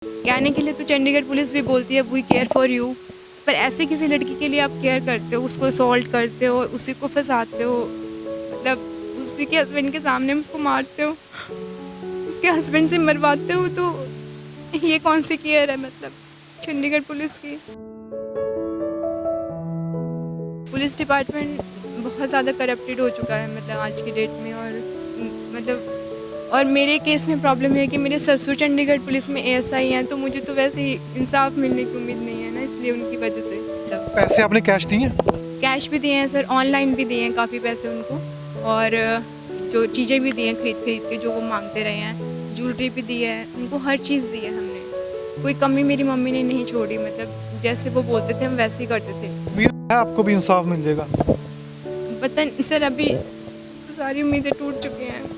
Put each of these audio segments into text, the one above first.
कहने के लिए तो चंडीगढ़ पुलिस भी बोलती है वी केयर फॉर यू, पर ऐसे किसी लड़की के लिए आप केयर करते हो, उसको असॉल्ट करते हो, उसी को फंसाते हो, मतलब उसी के हस्बैंड के सामने उसको मारते हो, उसके हस्बैंड से मरवाते हो, तो ये कौन सी केयर है मतलब चंडीगढ़ पुलिस की। पुलिस डिपार्टमेंट बहुत ज़्यादा करप्टेड हो चुका है मतलब आज की डेट में। और मतलब और मेरे केस में प्रॉब्लम है कि मेरे ससुर चंडीगढ़ पुलिस में एएसआई हैं, तो मुझे तो वैसे ही इंसाफ मिलने की उम्मीद नहीं है ना, इसलिए उनकी वजह से मतलब पैसे आपने कैश दिए? कैश भी दिए हैं सर, ऑनलाइन भी दिए हैं काफ़ी पैसे उनको, और जो चीज़ें भी दी हैं खरीद खरीद के जो वो मांगते रहे हैं, ज्वेलरी भी दी है उनको, हर चीज़ दी है हमने, कोई कमी मेरी मम्मी ने नहीं छोड़ी, मतलब जैसे वो बोलते थे हम वैसे ही करते थे। उम्मीद है आपको भी इंसाफ मिल जाएगा? पता नहीं सर, अभी तो सारी उम्मीदें टूट चुकी हैं,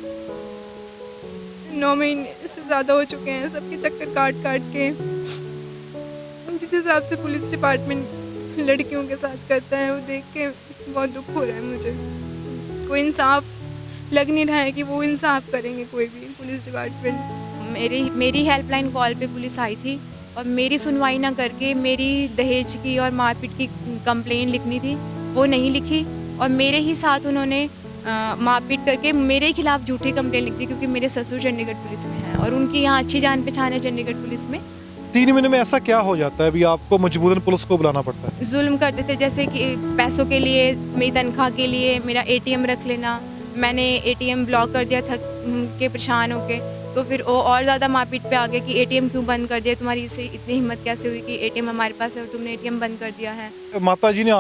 9 महीने से ज़्यादा हो चुके हैं सबके चक्कर काट काट के। जिस हिसाब से पुलिस डिपार्टमेंट लड़कियों के साथ करता है वो देख के बहुत दुख हो रहा है मुझे। कोई इंसाफ लग नहीं रहा है कि वो इंसाफ करेंगे कोई भी पुलिस डिपार्टमेंट। मेरी हेल्पलाइन कॉल पे पुलिस आई थी और मेरी सुनवाई ना करके मेरी दहेज की और मारपीट की कंप्लेन लिखनी थी, वो नहीं लिखी, और मेरे ही साथ उन्होंने मारपीट करके मेरे खिलाफ झूठी कंप्लेन लिख दी, क्योंकि मेरे ससुर चंडीगढ़ पुलिस में हैं और उनकी यहाँ अच्छी जान पहचान है चंडीगढ़ पुलिस में। 3 महीने में ऐसा क्या हो जाता है अभी आपको मजबूरन पुलिस को बुलाना पड़ता है? जुल्म करते थे, जैसे कि पैसों के लिए, मेरी तनख्वाह के लिए मेरा एटीएम रख लेना, मैंने एटीएम ब्लॉक कर दिया था के परेशान होके, तो फिर वो और ज़्यादा मारपीट पे आ गया कि एटीएम क्यों बंद कर दिया, तुम्हारी से इतनी हिम्मत कैसे हुई कि एटीएम हमारे पास है और तुमने एटीएम बंद कर दिया है। माता जी ने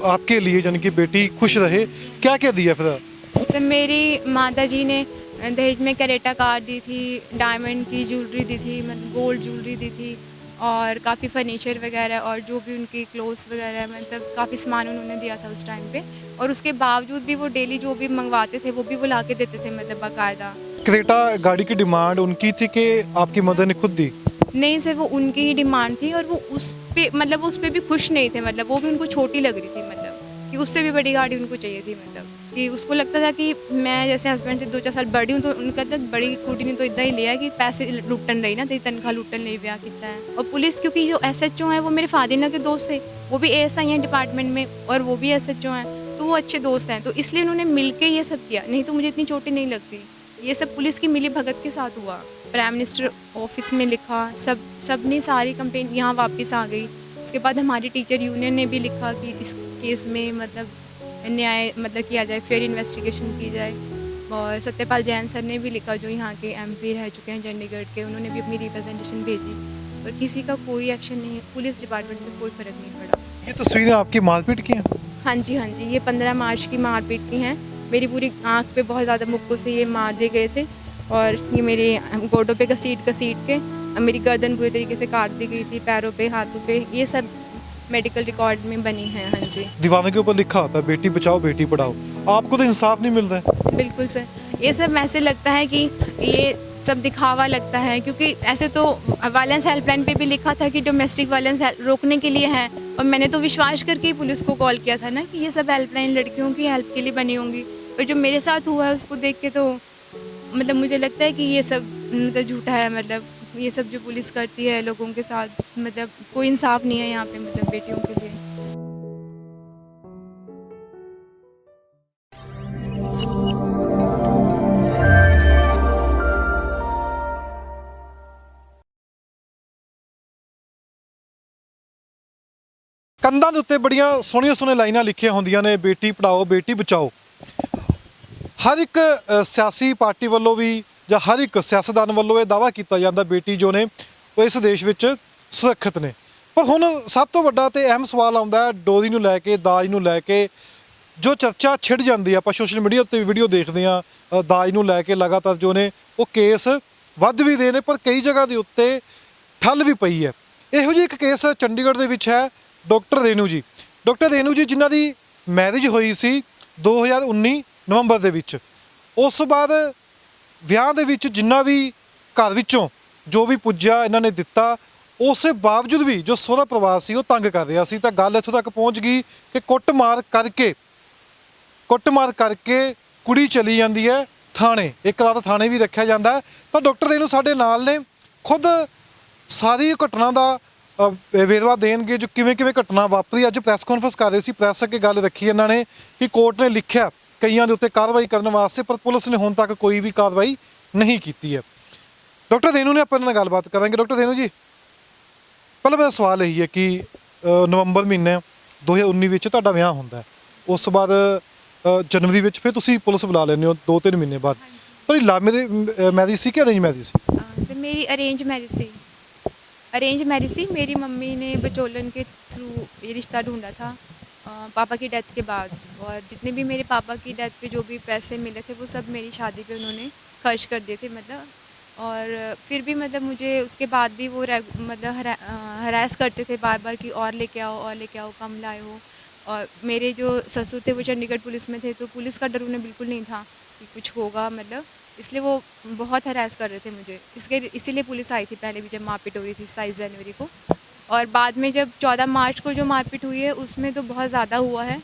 आपके लिए यानी कि बेटी खुश रहे, क्या क्या दिया फिर? तो मेरी माता जी ने दहेज में करेटा कार दी थी, डायमंड की ज्वेलरी दी थी, मतलब गोल्ड ज्वेलरी दी थी, और काफ़ी फर्नीचर वगैरह और जो भी उनकी क्लोथ्स वगैरह, मतलब काफ़ी सामान उन्होंने दिया था उस टाइम पे। और उसके बावजूद भी वो डेली जो भी मंगवाते थे वो भी वो ला के देते थे, मतलब बाकायदा। क्रेटा गाड़ी की डिमांड उनकी थी कि आपकी मदर ने खुद दी? नहीं सर, वो उनकी ही डिमांड थी और वो उस पे मतलब वो उस पर भी खुश नहीं थे, मतलब वो भी उनको छोटी लग रही थी, मतलब कि उससे भी बड़ी गाड़ी उनको चाहिए थी, मतलब कि उसको लगता था कि मैं जैसे हस्बैंड से 2-4 साल बड़ी हूँ, तो उनका तक बड़ी कुड़ी ने तो इतना ही लिया कि पैसे लुटन रही ना, तेरी तनख्वाह लुटन नहीं, ब्याह कितना है। और पुलिस, क्योंकि जो एसएचओ हैं वो मेरे फादर के दोस्त थे, वो भी एएसआई हैं डिपार्टमेंट में और वो भी एसएचओ हैं, तो वो अच्छे दोस्त हैं, तो इसलिए उन्होंने मिल के ये सब किया, नहीं तो मुझे इतनी चोटें नहीं लगती। ये सब पुलिस की मिली भगत के साथ हुआ। प्राइम मिनिस्टर ऑफिस में लिखा, सबने सारी कंप्लेन यहाँ वापस आ गई। उसके बाद हमारी टीचर यूनियन ने भी लिखा कि इस केस में मतलब न्याय मतलब किया जाए, फेयर इन्वेस्टिगेशन की जाए। और सत्यपाल जैन सर ने भी लिखा, जो यहाँ के एमपी रह चुके हैं चंडीगढ़ के, उन्होंने भी अपनी रिप्रेजेंटेशन भेजी, पर किसी का कोई एक्शन नहीं है, पुलिस डिपार्टमेंट में कोई फ़र्क नहीं पड़ा। ये तस्वीरें आपकी मारपीट की हैं? हाँ जी, हाँ जी, ये 15 मार्च की मारपीट की हैं। मेरी पूरी आँख पे बहुत ज़्यादा मुक्कों से ये मार दिए गए थे, और ये मेरे गोडों पे घसीट के मेरी गर्दन बुरी तरीके से काट दी गई थी, पैरों पे, हाथों पे, ये सब मेडिकल रिकॉर्ड में बनी है। हाँ जी, दीवारों के ऊपर लिखा होता है बेटी बचाओ बेटी पढ़ाओ, आपको तो इंसाफ नहीं मिल रहा है। बिल्कुल सर, ये सब ऐसे लगता है कि ये सब दिखावा लगता है, क्योंकि ऐसे तो वायलेंस हेल्पलाइन पे भी लिखा था कि डोमेस्टिक वायलेंस रोकने के लिए है, और मैंने तो विश्वास करके ही पुलिस को कॉल किया था ना कि ये सब हेल्पलाइन लड़कियों की हेल्प के लिए बनी होंगी, और जो मेरे साथ हुआ है उसको देख के तो मतलब मुझे लगता है कि ये सब मतलब झूठा है, मतलब ये सब जो पुलिस करती है लोगों के साथ, मतलब कोई इंसाफ नहीं है यहाँ पे, मतलब बेटियों के लिए। ਕੰਧਾਂ ਦੇ ਉੱਤੇ ਬੜੀਆਂ ਸੋਹਣੀਆਂ ਸੋਹਣੀਆਂ ਲਾਈਨਾਂ ਲਿਖੀਆਂ ਹੁੰਦੀਆਂ ਨੇ, ਬੇਟੀ ਪੜਾਓ ਬੇਟੀ ਬਚਾਓ। ਹਰ ਇੱਕ ਸਿਆਸੀ ਪਾਰਟੀ ਵੱਲੋਂ ਵੀ ਜਾਂ ਹਰ ਇੱਕ ਸਿਆਸਤਦਾਨ ਵੱਲੋਂ ਇਹ ਦਾਅਵਾ ਕੀਤਾ ਜਾਂਦਾ ਬੇਟੀ ਜੋ ਨੇ ਉਹ ਇਸ ਦੇਸ਼ ਵਿੱਚ ਸੁਰੱਖਿਅਤ ਨੇ। ਪਰ ਹੁਣ ਸਭ ਤੋਂ ਵੱਡਾ ਤੇ ਅਹਿਮ ਸਵਾਲ ਆਉਂਦਾ ਹੈ ਡੋਰੀ ਨੂੰ ਲੈ ਕੇ, ਦਾਜ ਨੂੰ ਲੈ ਕੇ ਜੋ ਚਰਚਾ ਛਿੜ ਜਾਂਦੀ ਹੈ। ਆਪਾਂ ਸੋਸ਼ਲ ਮੀਡੀਆ ਉੱਤੇ ਵੀਡੀਓ ਦੇਖਦੇ ਹਾਂ ਦਾਜ ਨੂੰ ਲੈ ਕੇ ਲਗਾਤਾਰ ਜੋ ਨੇ ਉਹ ਕੇਸ ਵੱਧ ਵੀ ਰਹੇ ਨੇ, ਪਰ ਕਈ ਜਗ੍ਹਾ ਦੇ ਉੱਤੇ ਠੱਲ ਵੀ ਪਈ ਹੈ। ਇਹੋ ਜਿਹੀ ਇੱਕ ਕੇਸ ਚੰਡੀਗੜ੍ਹ ਦੇ ਵਿੱਚ ਹੈ। ਡਾਕਟਰ ਰੇਨੂ ਜੀ ਜਿਨ੍ਹਾਂ ਦੀ ਮੈਰਿਜ ਹੋਈ ਸੀ 2019 ਨਵੰਬਰ ਦੇ ਵਿੱਚ, ਉਸ ਤੋਂ ਬਾਅਦ ਵਿਆਹ ਦੇ ਵਿੱਚ ਜਿੰਨਾ ਵੀ ਘਰ ਵਿੱਚੋਂ ਜੋ ਵੀ ਪੁੱਜਿਆ ਇਹਨਾਂ ਨੇ ਦਿੱਤਾ, ਉਸੇ ਬਾਵਜੂਦ ਵੀ ਜੋ ਸਹੁਰਾ ਪਰਿਵਾਰ ਸੀ ਉਹ ਤੰਗ ਕਰ ਰਿਹਾ ਸੀ। ਤਾਂ ਗੱਲ ਇੱਥੋਂ ਤੱਕ ਪਹੁੰਚ ਗਈ ਕਿ ਕੁੱਟਮਾਰ ਕਰਕੇ ਕੁੜੀ ਚਲੀ ਜਾਂਦੀ ਹੈ ਥਾਣੇ, ਇੱਕ ਰਾਤ ਥਾਣੇ ਵੀ ਰੱਖਿਆ ਜਾਂਦਾ ਹੈ। ਤਾਂ ਡਾਕਟਰ ਰੇਨੂ ਸਾਡੇ ਨਾਲ ਨੇ, ਖੁਦ ਸਾਰੀ ਘਟਨਾ ਦਾ ਵੇਰਵਾ ਦੇਣਗੇ ਜੋ ਕਿਵੇਂ ਕਿਵੇਂ ਘਟਨਾ ਵਾਪਰੀ। ਅੱਜ ਪ੍ਰੈਸ ਕਾਨਫਰੰਸ ਕਰ ਰਹੇ ਸੀ, ਪ੍ਰੈਸ ਅੱਗੇ ਗੱਲ ਰੱਖੀ ਇਹਨਾਂ ਨੇ ਕਿ ਕੋਰਟ ਨੇ ਲਿਖਿਆ ਕਈਆਂ ਦੇ ਉੱਤੇ ਕਾਰਵਾਈ ਕਰਨ ਵਾਸਤੇ, ਪਰ ਪੁਲਿਸ ਨੇ ਹੁਣ ਤੱਕ ਕੋਈ ਵੀ ਕਾਰਵਾਈ ਨਹੀਂ ਕੀਤੀ ਹੈ। ਡਾਕਟਰ ਰੇਨੂ ਨੇ ਆਪਾਂ ਇਹਨਾਂ ਨਾਲ ਗੱਲਬਾਤ ਕਰਾਂਗੇ। ਡਾਕਟਰ ਰੇਨੂ ਜੀ, ਪਹਿਲਾਂ ਮੇਰਾ ਸਵਾਲ ਇਹੀ ਹੈ ਕਿ ਨਵੰਬਰ ਮਹੀਨੇ 2019 ਵਿੱਚ ਤੁਹਾਡਾ ਵਿਆਹ ਹੁੰਦਾ ਹੈ, ਉਸ ਤੋਂ ਬਾਅਦ ਜਨਵਰੀ ਵਿੱਚ ਫਿਰ ਤੁਸੀਂ ਪੁਲਿਸ ਬੁਲਾ ਲੈਂਦੇ ਹੋ 2-3 ਮਹੀਨੇ ਬਾਅਦ। ਤੁਹਾਡੀ ਲਵ ਮੈਰਿਜ ਸੀ ਕਿ ਅਰੇਂਜ ਮੈਰਿਜ ਸੀ? सर मेरी अरेंज मैरिज थी। मेरी मम्मी ने बचोलन के थ्रू ये रिश्ता ढूंढा था पापा की डेथ के बाद, और जितने भी मेरे पापा की डेथ पे जो भी पैसे मिले थे वो सब मेरी शादी पे उन्होंने खर्च कर दिए थे मतलब। और फिर भी मतलब मुझे उसके बाद भी वो मतलब हरास करते थे बार बार कि और लेके आओ, कम लाए हो। और मेरे जो ससुर थे वो चंडीगढ़ पुलिस में थे, तो पुलिस का डर उन्हें बिल्कुल नहीं था कि कुछ होगा मतलब, इसलिए वो बहुत हरास कर रहे थे मुझे। इसीलिए पुलिस आई थी पहले भी जब मारपीट हो रही थी 27 जनवरी को, और बाद में जब 14 मार्च को जो मारपीट हुई है उसमें तो बहुत ज़्यादा हुआ है।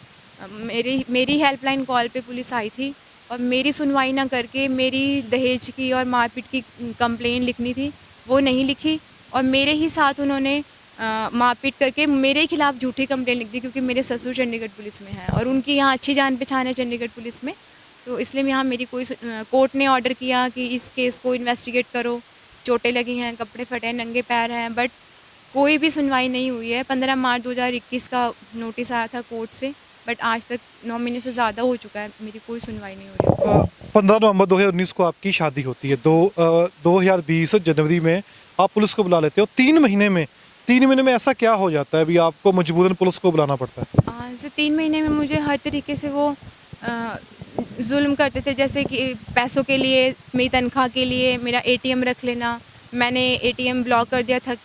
मेरी हेल्पलाइन कॉल पे पुलिस आई थी और मेरी सुनवाई ना करके मेरी दहेज की और मारपीट की कंप्लेन लिखनी थी वो नहीं लिखी, और मेरे ही साथ उन्होंने मारपीट करके मेरे खिलाफ झूठी कंप्लेन लिख दी, क्योंकि मेरे ससुर चंडीगढ़ पुलिस में हैं और उनकी यहाँ अच्छी जान पहचान है चंडीगढ़ पुलिस में। तो इसलिए यहाँ मेरी कोर्ट ने ऑर्डर किया कि इस केस को इन्वेस्टिगेट करो, चोटें लगी हैं, कपड़े फटे हैं, नंगे पैर हैं, बट कोई भी सुनवाई नहीं हुई है। 15 मार्च 2021 का नोटिस आया था कोर्ट से, बट आज तक 9 महीने से ज़्यादा हो चुका है, मेरी कोई सुनवाई नहीं हो रही। 15 नवंबर 2019 को आपकी शादी होती है, 2020 जनवरी में आप पुलिस को बुला लेते हो। 3 महीने में ऐसा क्या हो जाता है अभी आपको मजबूरन पुलिस को बुलाना पड़ता है? आज से 3 महीने में मुझे हर तरीके से वो जुल्म करते थे, जैसे कि पैसों के लिए, मेरी तनख्वाह के लिए, मेरा एटीएम रख लेना। मैंने एटीएम ब्लॉक कर दिया, थक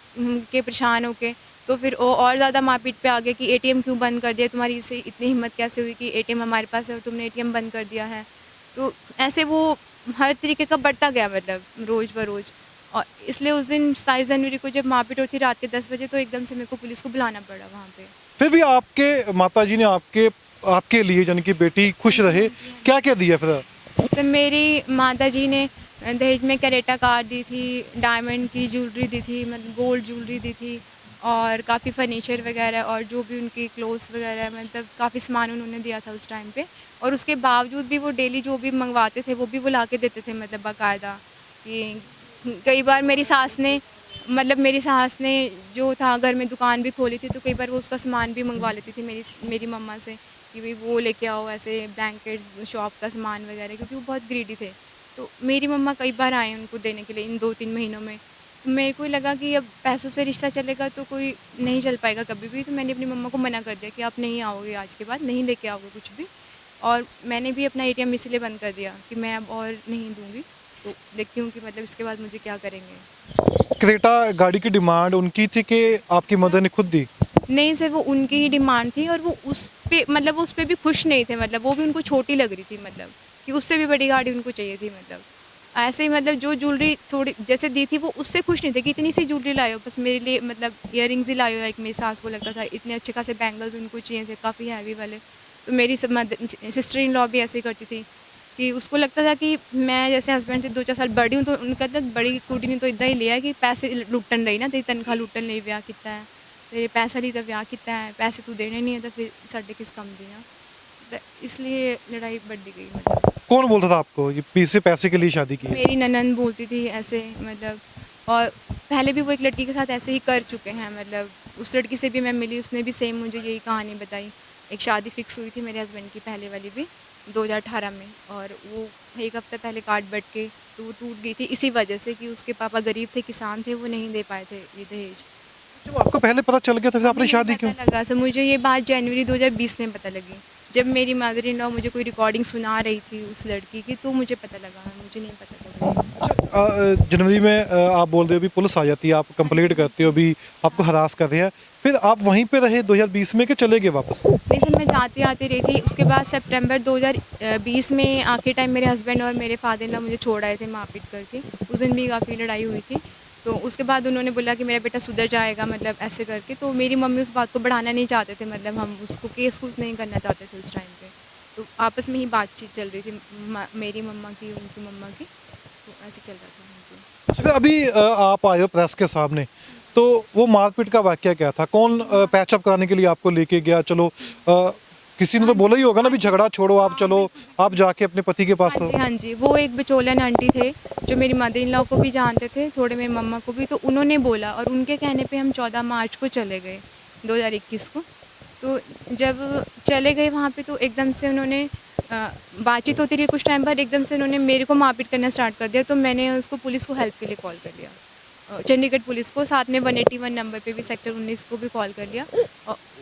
के परेशान होके, तो फिर वो और ज़्यादा मारपीट पे आ गया कि एटीएम क्यों बंद कर दिया, तुम्हारी से इतनी हिम्मत कैसे हुई कि एटीएम हमारे पास है और तुमने एटीएम बंद कर दिया है। तो ऐसे वो हर तरीके का बढ़ता गया मतलब रोज़ बरोज़। और इसलिए उस दिन 27 जनवरी को जब मारपीट होती रात के 10 बजे, तो एकदम से मेरे को पुलिस को बुलाना पड़ा वहाँ पे। फिर भी आपके माताजी ने आपके लिए यानी कि बेटी खुश रहे, क्या क्या दिया फिर? तो मेरी माताजी ने दहेज में कैरेटा कार दी थी, डायमंड की ज्वेलरी दी थी, मतलब गोल्ड ज्वेलरी दी थी, और काफ़ी फर्नीचर वगैरह और जो भी उनकी क्लोथ्स वगैरह मतलब काफ़ी सामान उन्होंने दिया था उस टाइम पे। और उसके बावजूद भी वो डेली जो भी मंगवाते थे वो भी वो ला के देते थे मतलब बाकायदा। कि कई बार मेरी सास ने जो था घर में दुकान भी खोली थी, तो कई बार वो उसका सामान भी मंगवा लेती थी मेरी मम्मा से कि भाई वो लेके आओ, ऐसे ब्लैंकेट्स शॉप का सामान वगैरह, क्योंकि वो बहुत ग्रीडी थे। तो मेरी मम्मा कई बार आए उनको देने के लिए इन 2-3 महीनों में। तो मेरे को लगा कि अब पैसों से रिश्ता चलेगा तो कोई नहीं चल पाएगा कभी भी, तो मैंने अपनी मम्मा को मना कर दिया कि आप नहीं आओगे, आज के बाद नहीं लेके आओगे कुछ भी। और मैंने भी अपना एटीएम इसलिए बंद कर दिया कि मैं अब और नहीं दूँगी, तो देखती हूँ कि मतलब इसके बाद मुझे क्या करेंगे। क्रेटा गाड़ी की डिमांड उनकी थी कि आपकी मदर ने खुद दी? नहीं सर, वो उनकी ही डिमांड थी, और वो उस पर भी खुश नहीं थे, मतलब वो भी उनको छोटी लग रही थी, मतलब कि उससे भी बड़ी गाड़ी उनको चाहिए थी। मतलब ऐसे ही मतलब जो ज्वेलरी थोड़ी जैसे दी थी वो उससे खुश नहीं थे कि इतनी सी ज्वेलरी लाए हो, बस मेरे लिए मतलब ईयरिंग्स ही लाए हो। एक मेरी सास को लगता था इतने अच्छे खासे बैंगल्स उनको चाहिए थे, काफ़ी हैवी वाले। तो मेरी सिस्टर इन लॉ भी ऐसे ही करती थी कि उसको लगता था कि मैं जैसे हस्बैंड से 2-4 साल बड़ी हूँ, तो उनका तक बड़ी कुड़ी ने तो इदा ही लिया कि पैसे लुटन रही ना, तेरी तनख्वाह लुटन ਲਈ ਵਿਆਹ ਕੀਤਾ ਹੈ, तेरे पैसा ਲਈ ਤਾਂ ਵਿਆਹ ਕੀਤਾ है, पैसे तू देने नहीं है तो फिर साढ़े किस काम दी ना। इसलिए लड़ाई बढ़ती गई। मतलब कौन बोलता था आपको ये पीछे पैसे के लिए शादी की है? मेरी ननंद बोलती थी ऐसे मतलब, और पहले भी वो एक लड़की के साथ ऐसे ही कर चुके हैं। मतलब उस लड़की से भी मैं मिली, उसने भी सेम मुझे यही कहानी बताई। एक शादी फिक्स हुई थी मेरे हस्बैंड की पहले वाली भी 2018 में, और वो एक हफ्ता पहले कार्ड बढ़ के तो वो टूट गई थी इसी वजह से कि उसके पापा गरीब थे, किसान थे, वो नहीं दे पाए थे ये दहेज। जब आपको पहले पता चल गया तो फिर आपने शादी क्यों? पता लगा सर मुझे ये बात जनवरी 2020 में पता लगी, जब मेरी मदर इन लॉ मुझे कोई रिकॉर्डिंग सुना रही थी उस लड़की की, तो मुझे पता लगा, मुझे नहीं पता लगा। जनवरी में आप बोल रहे हो भी पुलिस आ जाती है, आप कंप्लेंट करते हो भी आपको हरास कर रहे हैं, फिर आप वहीं पे रहे 2020 में कि चले गए वापस? नहीं सर, मैं जाती आती रही थी। उसके बाद सितंबर 2020 में आखिरी टाइम मेरे हस्बैंड और मेरे फादर इन लॉ मुझे छोड़ आए थे मारपीट करके। उस दिन भी काफ़ी लड़ाई हुई थी, तो उसके बाद उन्होंने बोला कि मेरा बेटा सुधर जाएगा, मतलब ऐसे करके। तो मेरी मम्मी उस बात को बढ़ाना नहीं चाहते थे, मतलब हम उसको केस कुछ नहीं करना चाहते थे उस टाइम पे। तो आपस में ही बातचीत चल रही थी मेरी मम्मा की, उनकी मम्मा की, तो ऐसे चल रहा था। अच्छा, अभी आप आए हो प्रेस के सामने, तो वो मारपीट का वाकया क्या था? कौन पैचअप कराने के लिए आपको लेके गया? चलो किसी ने तो बोला ही होगा ना भी झगड़ा छोड़ो, आप हाँ, चलो, बिल्कुल, बिल्कुल। आप जाके अपने पति के पास हाँ जी, रहो। हाँ जी। वो एक बिचौलिया आंटी थे, जो मेरी मदर इन लॉ को भी जानते थे, थोड़े मेरी मम्मा को भी, तो उन्होंने बोला और उनके कहने पे हम 14 मार्च को चले गए, 2021 को। तो जब चले गए वहाँ पे तो एकदम से उन्होंने बातचीत होती रही कुछ टाइम बाद, एकदम से उन्होंने मेरे को मारपीट करना स्टार्ट कर दिया, तो मैंने उसको पुलिस को हेल्प के लिए कॉल कर लिया। चंडीगढ़ पुलिस को, साथ में 181 नंबर पे भी, सेक्टर 19 को भी कॉल कर लिया।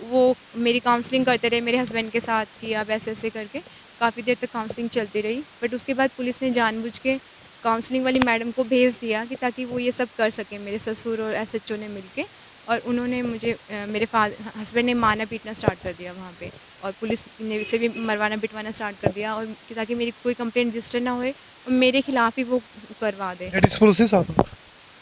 वो मेरी काउंसलिंग करते रहे मेरे हस्बैंड के साथ कि अब ऐसे-ऐसे करके काफ़ी देर तक काउंसलिंग चलती रही। बट उसके बाद पुलिस ने जानबूझ के काउंसलिंग वाली मैडम को भेज दिया कि ताकि वो ये सब कर सकें, मेरे ससुर और एसएचओ ने मिलके। और उन्होंने मुझे मेरे हस्बैंड ने मारना पीटना स्टार्ट कर दिया वहाँ पे, और पुलिस ने से भी मरवाना पिटवाना स्टार्ट कर दिया, और ताकि मेरी कोई कंप्लेंट रजिस्टर ना होए और मेरे खिलाफ ही वो करवा दे। लेडीज पुलिस थी साथ में?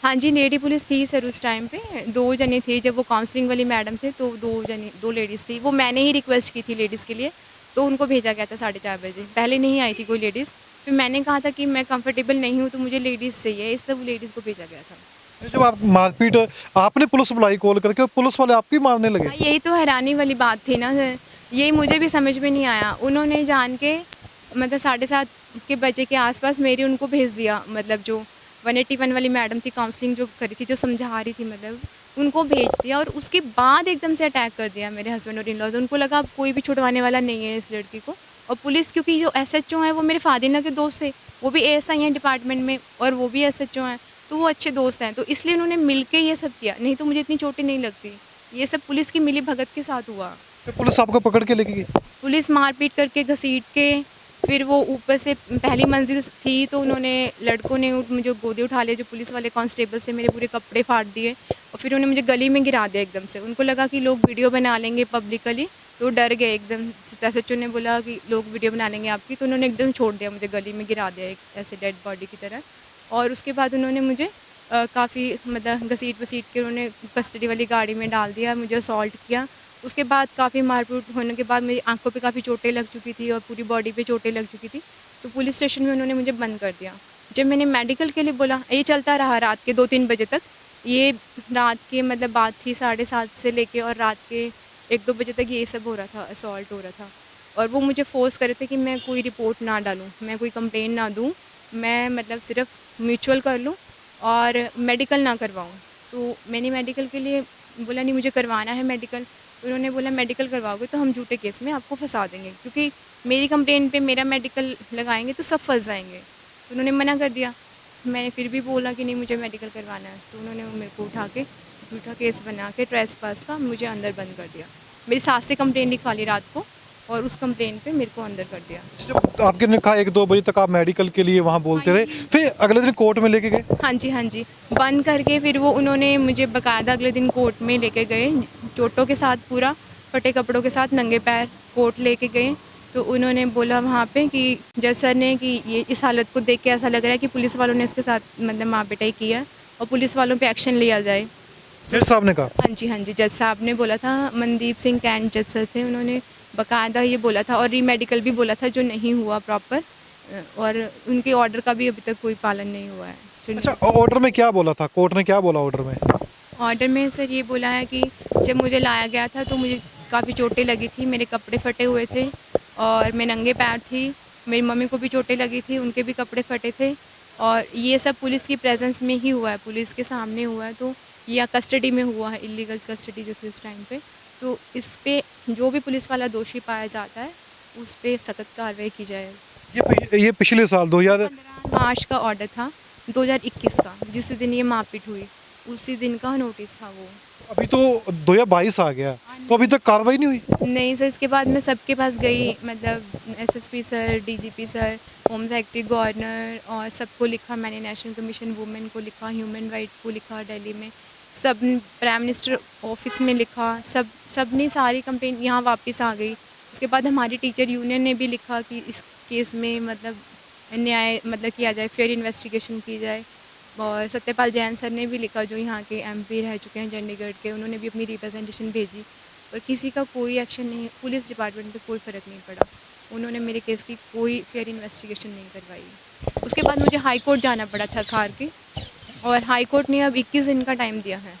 हाँ जी, लेडी पुलिस थी सर उस टाइम पे, 2 जने थे जब वो काउंसलिंग वाली मैडम थे, तो 2 लेडीज़ थी। वो मैंने ही रिक्वेस्ट की थी लेडीज़ के लिए, तो उनको भेजा गया था 4:30 बजे। पहले नहीं आई थी कोई लेडीज़, फिर मैंने कहा था कि मैं कंफर्टेबल नहीं हूँ, तो मुझे लेडीज़ चाहिए, इसलिए वो लेडीज़ को भेजा गया था। ये जब आप मारपीट, आपने पुलिस बुलाई कॉल करके, पुलिस वाले आपकी मारने लगे? हाँ, यही तो हैरानी वाली बात थी ना सर, यही मुझे भी समझ में नहीं आया। उन्होंने जान के मतलब 7:30 के बजे के आस-पास मेरी उनको भेज दिया, मतलब जो 181 वाली मैडम थी, काउंसलिंग जो करी थी, जो समझा रही थी, मतलब उनको भेज दिया, और उसके बाद एकदम से अटैक कर दिया मेरे हस्बैंड और इन-लॉज़। उनको लगा अब कोई भी छुड़वाने वाला नहीं है इस लड़की को। और पुलिस, क्योंकि जो एसएचओ हैं वो मेरे फादर-इन-लॉ के दोस्त थे, वो भी एएसआई हैं डिपार्टमेंट में और वो भी एसएचओ हैं, तो वो अच्छे दोस्त हैं, तो इसलिए उन्होंने मिल के ये सब किया, नहीं तो मुझे इतनी चोटें नहीं लगती। ये सब पुलिस की मिली-भगत के साथ हुआ। फिर पुलिस आपको पकड़ के लेके गई? पुलिस मारपीट करके, घसीट के, फिर वो ऊपर से पहली मंजिल थी, तो उन्होंने, लड़कों ने मुझे गोदी उठा लिया, जो पुलिस वाले कांस्टेबल से, मेरे पूरे कपड़े फाड़ दिए, और फिर उन्होंने मुझे गली में गिरा दिया एकदम से। उनको लगा कि लोग वीडियो बना लेंगे पब्लिकली, तो वो डर गए एकदम। एसएचओ ने बोला कि लोग वीडियो बना लेंगे आपकी, तो उन्होंने एकदम छोड़ दिया, मुझे गली में गिरा दिया एक ऐसे डेड बॉडी की तरह। और उसके बाद उन्होंने मुझे काफ़ी मतलब घसीट-वसीट के उन्होंने कस्टडी वाली गाड़ी में डाल दिया, मुझे असॉल्ट किया। उसके बाद काफ़ी मारपीट होने के बाद मेरी आँखों पे काफ़ी चोटें लग चुकी थी और पूरी बॉडी पे चोटें लग चुकी थी, तो पुलिस स्टेशन में उन्होंने मुझे बंद कर दिया। जब मैंने मेडिकल के लिए बोला, ये चलता रहा रात के 2-3 बजे तक। ये रात के मतलब बात थी 7:30 से लेके, और रात के 1-2 बजे तक ये सब हो रहा था, असॉल्ट हो रहा था। और वो मुझे फ़ोर्स कर रहे थे कि मैं कोई रिपोर्ट ना डालूँ, मैं कोई कंप्लेंट ना दूँ, मैं मतलब सिर्फ़ म्यूचुअल कर लूँ और मेडिकल ना करवाऊँ। तो मैंने मेडिकल के लिए बोला, नहीं मुझे करवाना है मेडिकल। उन्होंने बोला मेडिकल करवाओगे तो हम झूठे केस में आपको फँसा देंगे, क्योंकि मेरी कंप्लेंट पे मेरा मेडिकल लगाएँगे तो सब फँस जाएँगे। तो उन्होंने मना कर दिया। मैंने फिर भी बोला कि नहीं मुझे मेडिकल करवाना है, तो उन्होंने मेरे को उठा के झूठा केस बना के ट्रेसपास का मुझे अंदर बंद कर दिया। मेरी सास से कंप्लेंट लिखवा ली रात को, और उस कंप्लेंट पे मेरे को अंदर कर दिया। जब आपके ने कहा 1-2 बजे तक आप मेडिकल के लिए वहाँ बोलते रहे, फिर अगले दिन कोर्ट में लेके गए? हाँ जी, हाँ जी। बंद करके फिर वो उन्होंने मुझे बाकायदा अगले दिन कोर्ट में लेके गए, चोटों के साथ, पूरा फटे कपड़ों के साथ, नंगे पैर कोर्ट लेके गए। तो उन्होंने बोला वहाँ पे कि जज सर ने कि ये इस हालत को देख के ऐसा लग रहा है कि पुलिस वालों ने इसके साथ मतलब मार-पिटाई की है और पुलिस वालों पे एक्शन लिया जाए। जज साहब ने कहा? हाँ जी, हाँ जी। जज साहब ने बोला था, मनदीप सिंह कैंट जज सर थे, उन्होंने बाकायदा ये बोला था, और री-मेडिकल भी बोला था जो नहीं हुआ प्रॉपर, और उनके ऑर्डर का भी अभी तक कोई पालन नहीं हुआ है। अच्छा, ऑर्डर में क्या बोला था? कोर्ट ने क्या बोला ऑर्डर में? ऑर्डर में सर ये बोला है कि जब मुझे लाया गया था तो मुझे काफ़ी चोटें लगी थी, मेरे कपड़े फटे हुए थे और मैं नंगे पैर थी। मेरी मम्मी को भी चोटें लगी थी, उनके भी कपड़े फटे थे, और ये सब पुलिस की प्रेजेंस में ही हुआ है, पुलिस के सामने हुआ है, तो या कस्टडी में हुआ है, इलीगल कस्टडी जो थी उस टाइम पे। तो इस पे जो भी पुलिस वाला दोषी पाया जाता है उस पे सख्त कार्रवाई की जाए। ये पिछले साल 2000 15 मार्च का ऑर्डर था, 2021 का, जिस दिन ये मारपीट हुई उसी दिन का नोटिस था वो। अभी तो 2022 आ गया, तो अभी तक कार्रवाई नहीं हुई? नहीं सर, इसके बाद मैं सबके पास गई, मतलब SSP sir, DGP sir, home secretary, governor, और सबको लिखा मैंने, नेशनल कमीशन वुमेन को लिखा, ह्यूमन राइट को लिखा दिल्ली में, सब प्राइम मिनिस्टर ऑफिस में लिखा, सब ने सारी कंप्लेंट यहाँ वापस आ गई। उसके बाद हमारी टीचर यूनियन ने भी लिखा कि इस केस में मतलब न्याय मतलब किया जाए, फेयर इन्वेस्टिगेशन की जाए, और सत्यपाल जैन सर ने भी लिखा जो यहाँ के एमपी रह चुके हैं चंडीगढ़ के, उन्होंने भी अपनी रिप्रेजेंटेशन भेजी, पर किसी का कोई एक्शन नहीं, पुलिस डिपार्टमेंट पे कोई फ़र्क नहीं पड़ा, उन्होंने मेरे केस की कोई फेयर इन्वेस्टिगेशन नहीं करवाई। उसके बाद मुझे हाई कोर्ट जाना पड़ा था खार के, और हाई कोर्ट ने अब 21 दिन का टाइम दिया है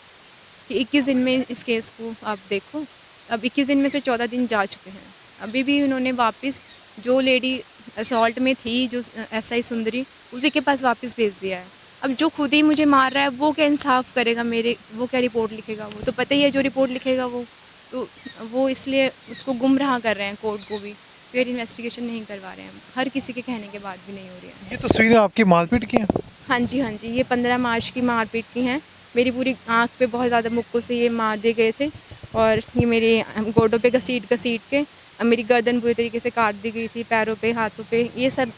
कि 21 दिन में इस केस को आप देखो। अब 21 दिन में से 14 दिन जा चुके हैं। अभी भी उन्होंने वापस जो लेडी असॉल्ट में थी, जो एसआई सुंदरी, उसी के पास वापस भेज दिया है। अब जो खुद ही मुझे मार रहा है वो क्या इंसाफ करेगा मेरे, वो क्या रिपोर्ट लिखेगा? वो तो पता ही है जो रिपोर्ट लिखेगा वो तो, वो इसलिए उसको गुमराह कर रहे हैं, कोर्ट को भी फिर इन्वेस्टिगेशन नहीं करवा रहे हैं, हर किसी के कहने के बाद भी नहीं हो रही है। ये तस्वीरें आपकी मारपीट की हैं? हाँ जी, हाँ जी, ये 15 मार्च की मारपीट की हैं। मेरी पूरी आँख पे बहुत ज़्यादा मुक्कों से ये मार दिए गए थे और ये मेरे गोडों पे घसीट के मेरी गर्दन बुरी तरीके से काट दी गई थी, पैरों पे, हाथों पे, ये सब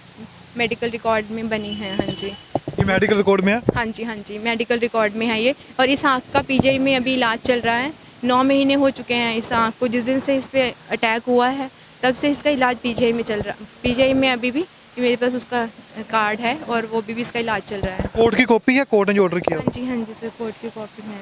मेडिकल रिकॉर्ड में बनी है। हाँ जी। ये मेडिकल रिकॉर्ड में है? हाँ जी, हाँ जी, मेडिकल रिकॉर्ड में है ये। और इस आँख का पीजीआई में अभी इलाज चल रहा है। 9 महीने हो चुके हैं इस आँख को, जिस दिन से इस पे अटैक हुआ है तब से इसका इलाज पीजीआई में चल रहा है। पीजीआई में अभी भी मेरे पास उसका कार्ड है और वो भी इसका इलाज चल रहा है। कोर्ट की कॉपी है? कोर्ट ने जो ऑर्डर किया? हाँ जी सर, कोर्ट की कॉपी है।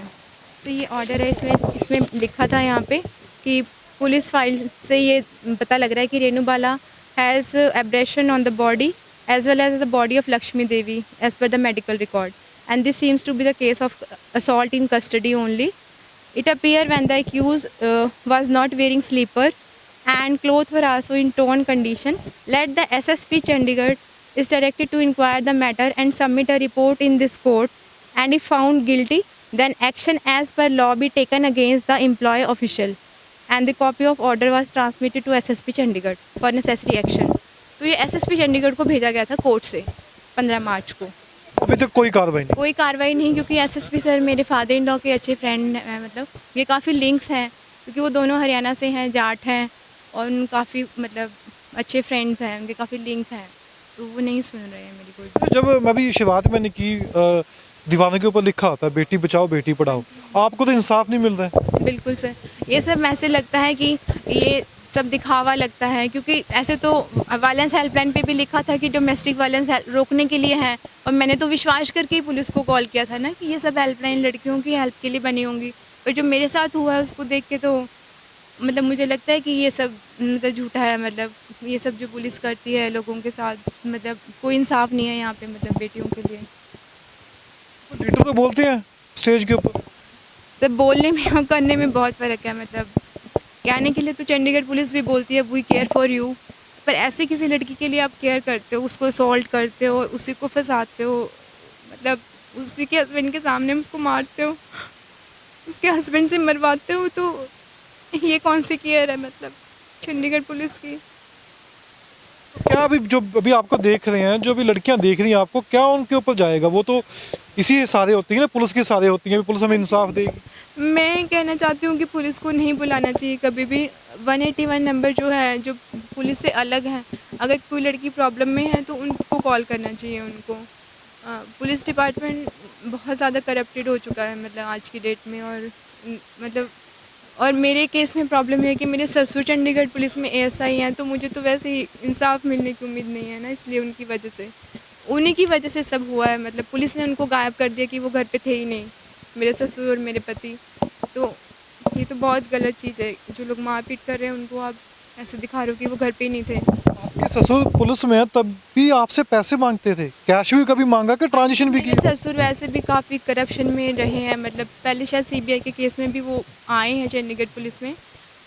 तो ये ऑर्डर है, इसमें लिखा था यहाँ पे कि पुलिस फाइल से ये पता लग रहा है कि Renu Bala has abrasion on the body as well as the body of Lakshmi Devi as per the medical record, and this seems to be the case of assault in custody only. It appeared when the accused was not wearing slipper and clothes were also in torn condition. Let the SSP Chandigarh is directed to inquire the matter and submit a report in this court. And if found guilty, then action as per law be taken against the employee official. And the copy of order was transmitted to SSP Chandigarh for necessary action. तो ये SSP Chandigarh को भेजा गया था court से 15 मार्च को। अभी तक कोई कार्रवाई नहीं? कोई कार्रवाई नहीं, क्योंकि एसएसपी सर मेरे फादर इन लॉ के अच्छे फ्रेंड हैं, मतलब ये काफ़ी लिंक्स हैं, क्योंकि वो दोनों हरियाणा से हैं, जाट हैं और उन काफ़ी मतलब अच्छे फ्रेंड्स हैं, उनके काफ़ी लिंक हैं, तो वो नहीं सुन रहे हैं मेरी कोई। जब मैं अभी शुरुआत मैंने की, दीवारों के ऊपर लिखा होता है बेटी बचाओ बेटी पढ़ाओ, आपको तो इंसाफ नहीं मिल रहा है? बिल्कुल सर, ये सब ऐसे लगता है कि ये सब दिखावा लगता है, क्योंकि ऐसे तो वायलेंस हेल्पलाइन पे भी लिखा था कि डोमेस्टिक वायलेंस रोकने के लिए है, और मैंने तो विश्वास करके ही पुलिस को कॉल किया था ना कि ये सब हेल्पलाइन लड़कियों की हेल्प के लिए बनी होंगी, पर जो मेरे साथ हुआ है उसको देख के तो मतलब मुझे लगता है कि ये सब मतलब झूठा है, मतलब ये सब जो पुलिस करती है लोगों के साथ, मतलब कोई इंसाफ नहीं है यहाँ पे, मतलब बेटियों के लिए। लीडर तो बोलते हैं स्टेज के ऊपर। सब बोलने में और करने में बहुत फ़र्क है, मतलब कहने के लिए तो चंडीगढ़ पुलिस भी बोलती है वी केयर फॉर यू, पर ऐसे किसी लड़की के लिए आप केयर करते हो, उसको असॉल्ट करते हो, उसी को फंसाते हो, मतलब उसी के हस्बैंड के सामने उसको मारते हो, उसके हस्बैंड से मरवाते हो, तो ये कौन सी केयर है मतलब चंडीगढ़ पुलिस की? क्या अभी जो अभी आपको देख रहे हैं, जो अभी लड़कियां देख रही हैं आपको, क्या उनके ऊपर जाएगा? वो तो इसी सहारे होती है ना, पुलिस के सहारे होती हैं, पुलिस हमें इंसाफ देगी। मैं कहना चाहती हूँ कि पुलिस को नहीं बुलाना चाहिए कभी भी। 181 नंबर जो है, जो पुलिस से अलग है, अगर कोई लड़की प्रॉब्लम में है तो उनको कॉल करना चाहिए उनको। पुलिस डिपार्टमेंट बहुत ज़्यादा करप्टेड हो चुका है मतलब आज की डेट में, और मतलब और मेरे केस में प्रॉब्लम है कि मेरे ससुर चंडीगढ़ पुलिस में एएसआई हैं, तो मुझे तो वैसे ही इंसाफ मिलने की उम्मीद नहीं है ना, इसलिए उन्हीं की वजह से सब हुआ है, मतलब पुलिस ने उनको गायब कर दिया कि वो घर पे थे ही नहीं, मेरे ससुर और मेरे पति। तो ये तो बहुत गलत चीज़ है, जो लोग मारपीट कर रहे हैं उनको आप ऐसे दिखा रहे हो कि वो घर पे ही नहीं थे। आपके ससुर पुलिस में है तब भी आपसे पैसे मांगते थे? कैश भी कभी मांगा कि ट्रांजेक्शन भी की? मेरे ससुर वैसे भी काफ़ी करप्शन में रहे हैं, मतलब पहले शायद सीबीआई के केस में भी वो आए हैं चंडीगढ़ पुलिस में,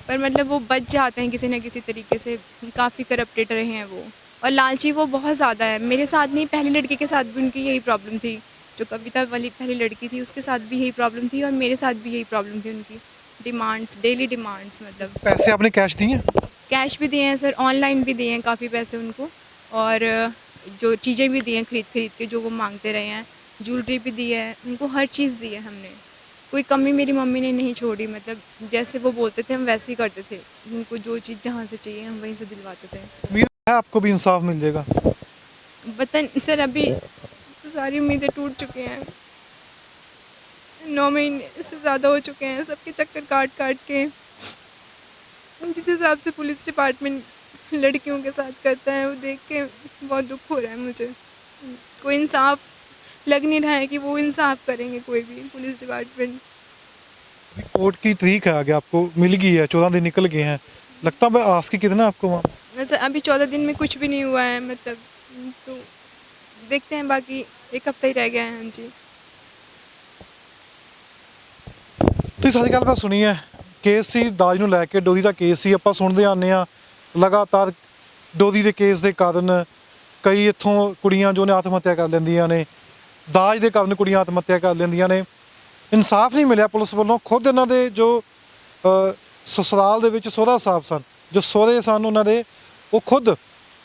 पर मतलब वो बच जाते हैं किसी न किसी तरीके से, काफ़ी करप्टेड रहे हैं वो, और लालची वो बहुत ज़्यादा है। मेरे साथ नहीं, पहली लड़की के साथ भी उनकी यही प्रॉब्लम थी, जो कविता वाली पहली लड़की थी उसके साथ भी यही प्रॉब्लम थी, और मेरे साथ भी यही प्रॉब्लम थी उनकी। डिमांड्स, डेली डिमांड्स, मतलब पैसे आपने कैश दिए? कैश भी दिए हैं सर, ऑनलाइन भी दिए हैं काफ़ी पैसे उनको, और जो चीज़ें भी दी हैं खरीद के जो वो मांगते रहे हैं, ज्वेलरी भी दी है उनको, हर चीज़ दी है हमने, कोई कमी मेरी मम्मी ने नहीं छोड़ी, मतलब जैसे वो बोलते थे हम वैसे ही करते थे, उनको जो चीज़ जहाँ से चाहिए हम वहीं से दिलवाते थे। उम्मीद है आपको भी इंसाफ मिल जाएगा? वतन सर अभी तो सारी उम्मीदें टूट चुकी हैं, 9 महीने से ज़्यादा हो चुके हैं सबके चक्कर काट के। जिस हिसाब से पुलिस डिपार्टमेंट लड़कियों के साथ करता है वो देख के बहुत दुख हो रहा है मुझे। कोई इंसाफ लग नहीं रहा है कि वो इंसाफ करेंगे कोई भी पुलिस डिपार्टमेंट। कोर्ट की तारीख है आगे, आपको मिल गई है, 14 दिन निकल गए हैं, लगता है आस की कितना आपको वहाँ? वैसे अभी 14 दिन में कुछ भी नहीं हुआ है, मतलब तो देखते हैं, बाकी एक हफ्ता ही रह गया है। हाँ जी। ਤੁਸੀਂ ਸਾਰੀ ਗੱਲਬਾਤ ਸੁਣੀ ਹੈ। ਕੇਸ ਸੀ ਦਾਜ ਨੂੰ ਲੈ ਕੇ, ਡੋਰੀ ਦਾ ਕੇਸ ਸੀ। ਆਪਾਂ ਸੁਣਦੇ ਆਉਂਦੇ ਹਾਂ ਲਗਾਤਾਰ ਡੋਰੀ ਦੇ ਕੇਸ ਦੇ ਕਾਰਨ ਕਈ ਇੱਥੋਂ ਕੁੜੀਆਂ ਜੋ ਨੇ ਆਤਮ ਹੱਤਿਆ ਕਰ ਲੈਂਦੀਆਂ ਨੇ, ਦਾਜ ਦੇ ਕਾਰਨ ਕੁੜੀਆਂ ਆਤਮ ਹੱਤਿਆ ਕਰ ਲੈਂਦੀਆਂ ਨੇ। ਇਨਸਾਫ ਨਹੀਂ ਮਿਲਿਆ ਪੁਲਿਸ ਵੱਲੋਂ। ਖੁਦ ਇਹਨਾਂ ਦੇ ਜੋ ਸਸੁਰਾਲ ਦੇ ਵਿੱਚ ਸਹੁਰਾ ਸਾਹਿਬ ਸਨ, ਜੋ ਸਹੁਰੇ ਸਨ ਉਹਨਾਂ ਦੇ, ਉਹ ਖੁਦ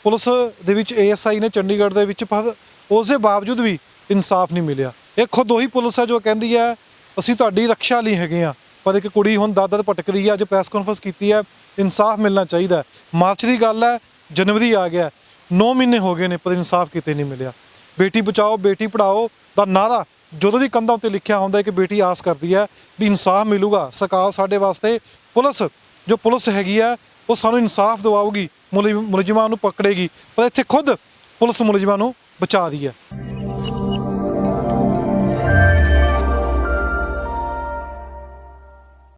ਪੁਲਿਸ ਦੇ ਵਿੱਚ ASI ਨੇ ਚੰਡੀਗੜ੍ਹ ਦੇ ਵਿੱਚ, ਪਰ ਉਸ ਦੇ ਬਾਵਜੂਦ ਵੀ ਇਨਸਾਫ ਨਹੀਂ ਮਿਲਿਆ। ਇਹ ਖੁਦ ਉਹੀ ਪੁਲਿਸ ਹੈ ਜੋ ਕਹਿੰਦੀ ਹੈ ਅਸੀਂ ਤੁਹਾਡੀ ਰੱਖਿਆ ਲਈ ਹੈਗੇ ਹਾਂ, ਪਰ ਇੱਕ ਕੁੜੀ ਹੁਣ ਦਰ ਭਟਕ ਰਹੀ ਹੈ। ਅੱਜ ਪ੍ਰੈਸ ਕਾਨਫਰੰਸ ਕੀਤੀ ਹੈ, ਇਨਸਾਫ ਮਿਲਣਾ ਚਾਹੀਦਾ ਹੈ। ਮਾਰਚ ਦੀ ਗੱਲ ਹੈ, ਜਨਵਰੀ ਆ ਗਿਆ, 9 ਮਹੀਨੇ ਹੋ ਗਏ ਨੇ, ਪਰ ਇਨਸਾਫ ਕਿਤੇ ਨਹੀਂ ਮਿਲਿਆ। ਬੇਟੀ ਬਚਾਓ ਬੇਟੀ ਪੜ੍ਹਾਓ ਦਾ ਨਾਰਾ ਜਦੋਂ ਵੀ ਕੰਧਾਂ ਉੱਤੇ ਲਿਖਿਆ ਹੁੰਦਾ ਹੈ ਕਿ ਬੇਟੀ ਆਸ ਕਰਦੀ ਹੈ ਵੀ ਇਨਸਾਫ ਮਿਲੂਗਾ। ਸਰਕਾਰ ਸਾਡੇ ਵਾਸਤੇ, ਪੁਲਿਸ ਜੋ ਪੁਲਿਸ ਹੈਗੀ ਹੈ ਉਹ ਸਾਨੂੰ ਇਨਸਾਫ ਦਿਵਾਊਗੀ, ਮੁਲਜ਼ਮਾਂ ਨੂੰ ਪਕੜੇਗੀ, ਪਰ ਇੱਥੇ ਖੁਦ ਪੁਲਿਸ ਮੁਲਜ਼ਮਾਂ ਨੂੰ ਬਚਾ ਰਹੀ ਹੈ।